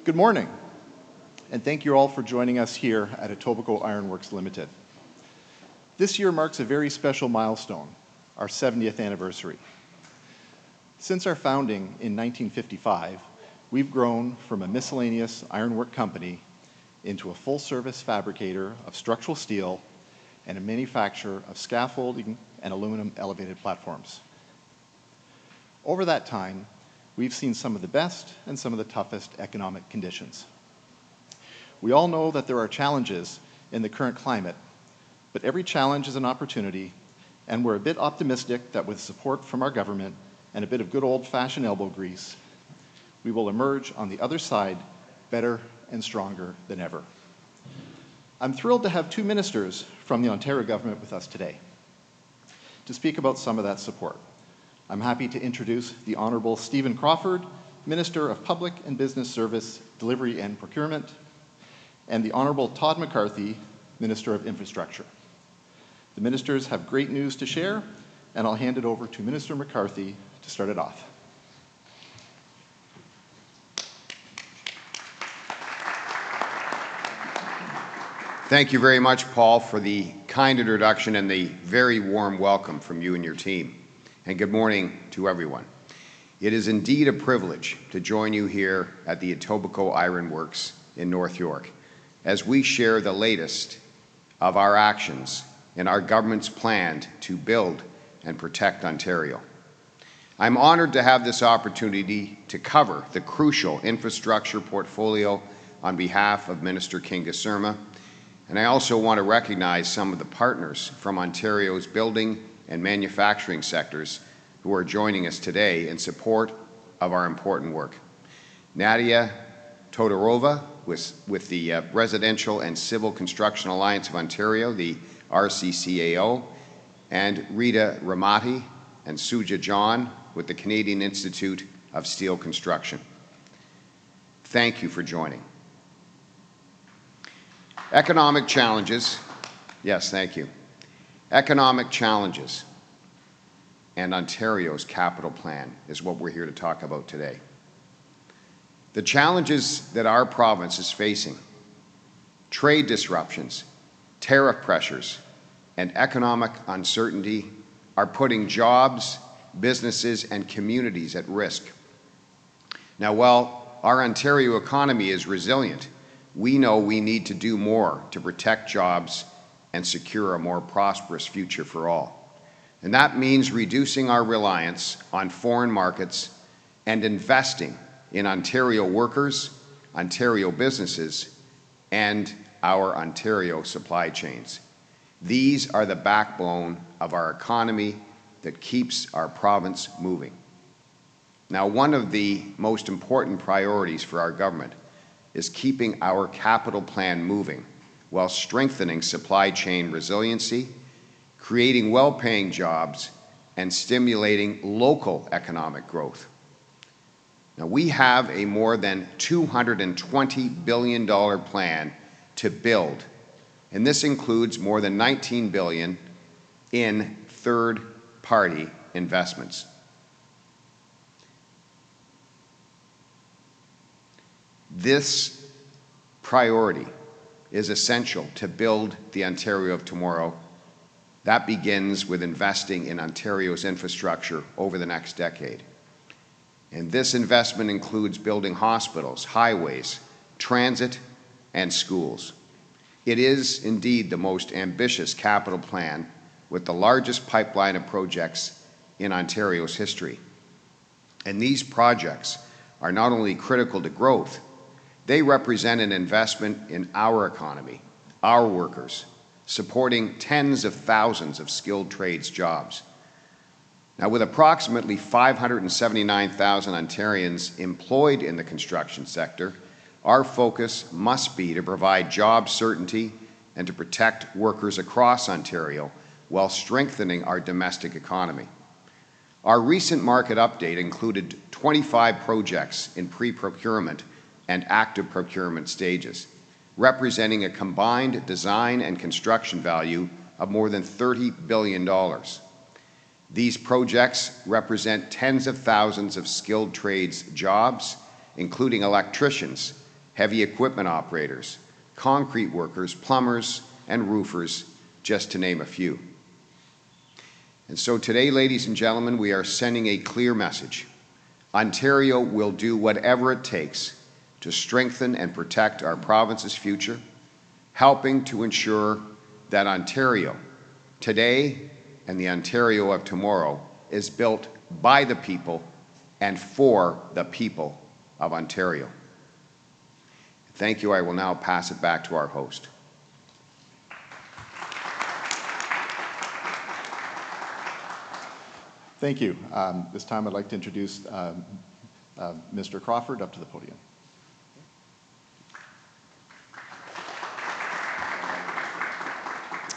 Good morning, and thank you all for joining us here at Etobicoke Iron Works Limited. This year marks a very special milestone, our 70th anniversary. Since our founding in 1955, we've grown from a miscellaneous ironwork company into a full-service fabricator of structural steel and a manufacturer of scaffolding and aluminum elevated platforms. Over that time, we've seen some of the best and some of the toughest economic conditions. We all know that there are challenges in the current climate, but every challenge is an opportunity, and we're a bit optimistic that with support from our government and a bit of good old-fashioned elbow grease, we will emerge on the other side better and stronger than ever. I'm thrilled to have two ministers from the Ontario government with us today to speak about some of that support. I'm happy to introduce the Honourable Stephen Crawford, Minister of Public and Business Service, Delivery and Procurement, and the Honourable Todd McCarthy, Minister of Infrastructure. The ministers have great news to share, and I'll hand it over to Minister McCarthy to start it off. Thank you very much, Paul, for the kind introduction and the very warm welcome from you and your team. And good morning to everyone. It is indeed a privilege to join you here at the Etobicoke Iron Works in North York as we share the latest of our actions in our government's plan to build and protect Ontario. I'm honored to have this opportunity to cover the crucial infrastructure portfolio on behalf of Minister Kinga, and I also want to recognize some of the partners from Ontario's building and manufacturing sectors who are joining us today in support of our important work. Nadia Todorova with the Residential and Civil Construction Alliance of Ontario, the RCCAO, and Rita Ramati and Suja John with the Canadian Institute of Steel Construction. Thank you for joining. Economic challenges, yes, thank you. Economic challenges and Ontario's capital plan is what we're here to talk about today. The challenges that our province is facing, trade disruptions, tariff pressures, and economic uncertainty are putting jobs, businesses, and communities at risk. Now, while our Ontario economy is resilient, we know we need to do more to protect jobs and secure a more prosperous future for all. And that means reducing our reliance on foreign markets and investing in Ontario workers, Ontario businesses, and our Ontario supply chains. These are the backbone of our economy that keeps our province moving. Now, one of the most important priorities for our government is keeping our capital plan moving while strengthening supply chain resiliency, creating well-paying jobs, and stimulating local economic growth. Now, we have a more than $220 billion plan to build, and this includes more than $19 billion in third-party investments. This priority is essential to build the Ontario of tomorrow. That begins with investing in Ontario's infrastructure over the next decade. And this investment includes building hospitals, highways, transit, and schools. It is indeed the most ambitious capital plan with the largest pipeline of projects in Ontario's history. And these projects are not only critical to growth, they represent an investment in our economy, our workers, supporting tens of thousands of skilled trades jobs. Now, with approximately 579,000 Ontarians employed in the construction sector, our focus must be to provide job certainty and to protect workers across Ontario while strengthening our domestic economy. Our recent market update included 25 projects in pre-procurement and active procurement stages, representing a combined design and construction value of more than $30 billion. These projects represent tens of thousands of skilled trades jobs, including electricians, heavy equipment operators, concrete workers, plumbers, and roofers, just to name a few. And so today, ladies and gentlemen, we are sending a clear message. Ontario will do whatever it takes to strengthen and protect our province's future, helping to ensure that Ontario today and the Ontario of tomorrow is built by the people and for the people of Ontario. Thank you. I will now pass it back to our host. Thank you. This time I'd like to introduce Mr. Crawford up to the podium.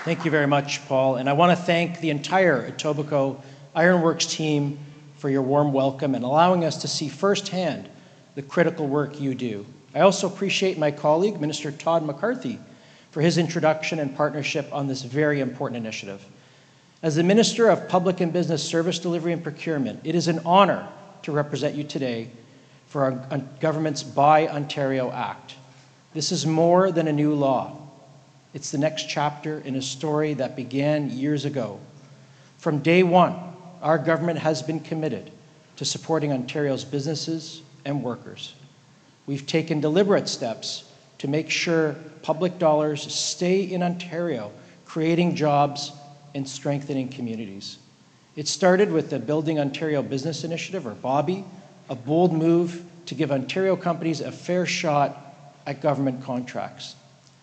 Thank you very much, Paul. And I want to thank the entire Etobicoke Ironworks team for your warm welcome and allowing us to see firsthand the critical work you do. I also appreciate my colleague, Minister Todd McCarthy, for his introduction and partnership on this very important initiative. As the Minister of Public and Business Service Delivery and Procurement, it is an honor to represent you today for our government's Buy Ontario Act. This is more than a new law. It's the next chapter in a story that began years ago. From day one, our government has been committed to supporting Ontario's businesses and workers. We've taken deliberate steps to make sure public dollars stay in Ontario, creating jobs and strengthening communities. It started with the Building Ontario Business Initiative, or BOBBY, a bold move to give Ontario companies a fair shot at government contracts.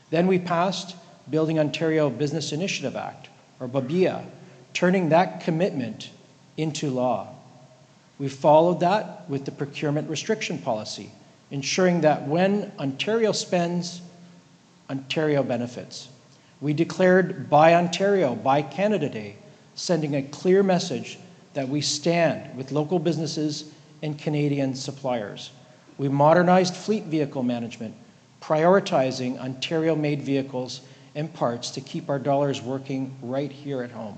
Then we passed Building Ontario Business Initiative Act, or BABIA, turning that commitment into law. We followed that with the procurement restriction policy, ensuring that when Ontario spends, Ontario benefits. We declared Buy Ontario, Buy Canada Day, sending a clear message that we stand with local businesses and Canadian suppliers. We modernized fleet vehicle management, prioritizing Ontario-made vehicles and parts to keep our dollars working right here at home.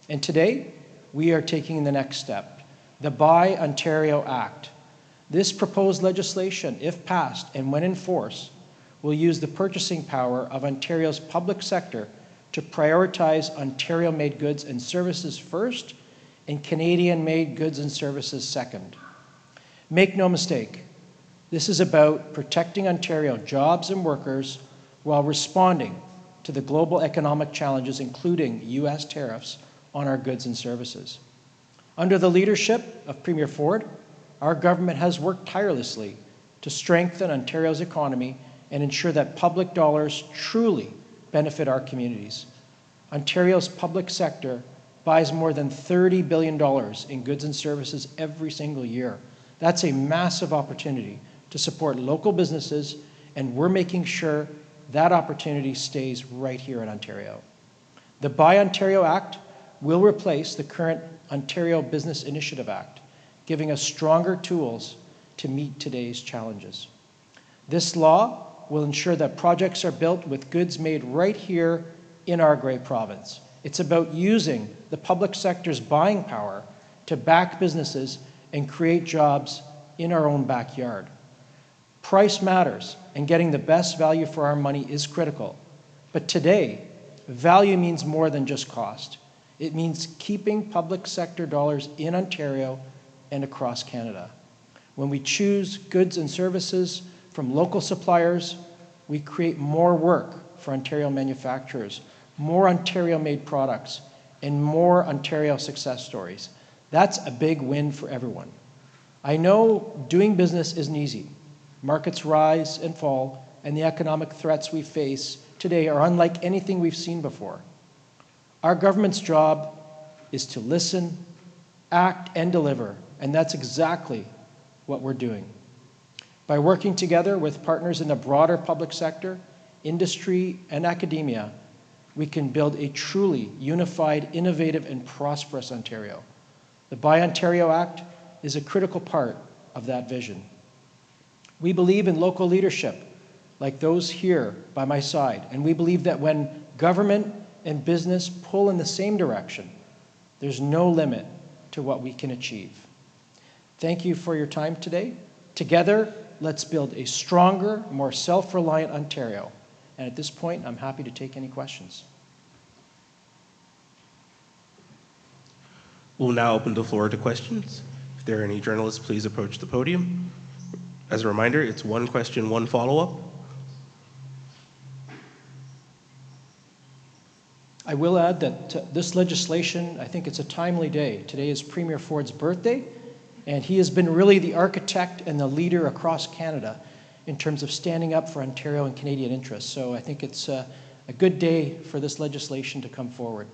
And today, we are taking the next step, the Buy Ontario Act. This proposed legislation, if passed and when in force, will use the purchasing power of Ontario's public sector to prioritize Ontario-made goods and services first and Canadian-made goods and services second. Make no mistake, this is about protecting Ontario jobs and workers while responding to the global economic challenges, including US tariffs on our goods and services. Under the leadership of Premier Ford, our government has worked tirelessly to strengthen Ontario's economy and ensure that public dollars truly benefit our communities. Ontario's public sector buys more than $30 billion in goods and services every single year. That's a massive opportunity to support local businesses, and we're making sure that opportunity stays right here in Ontario. The Buy Ontario Act will replace the current Ontario Business Initiative Act, giving us stronger tools to meet today's challenges. This law will ensure that projects are built with goods made right here in our great province. It's about using the public sector's buying power to back businesses and create jobs in our own backyard. Price matters, and getting the best value for our money is critical. But today, value means more than just cost. It means keeping public sector dollars in Ontario and across Canada. When we choose goods and services from local suppliers, we create more work for Ontario manufacturers, more Ontario-made products, and more Ontario success stories. That's a big win for everyone. I know doing business isn't easy. Markets rise and fall, and the economic threats we face today are unlike anything we've seen before. Our government's job is to listen, act, and deliver, and that's exactly what we're doing. By working together with partners in the broader public sector, industry, and academia, we can build a truly unified, innovative, and prosperous Ontario. The Buy Ontario Act is a critical part of that vision. We believe in local leadership, like those here by my side, and we believe that when government and business pull in the same direction, there's no limit to what we can achieve. Thank you for your time today. Together, let's build a stronger, more self-reliant Ontario. And at this point, I'm happy to take any questions. We'll now open the floor to questions. If there are any journalists, please approach the podium. As a reminder, it's one question, one follow-up. I will add that this legislation, I think it's a timely day. Today is Premier Ford's birthday, and he has been really the architect and the leader across Canada in terms of standing up for Ontario and Canadian interests. So I think it's a good day for this legislation to come forward.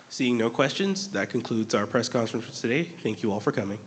Seeing no questions, that concludes our press conference for today. Thank you all for coming.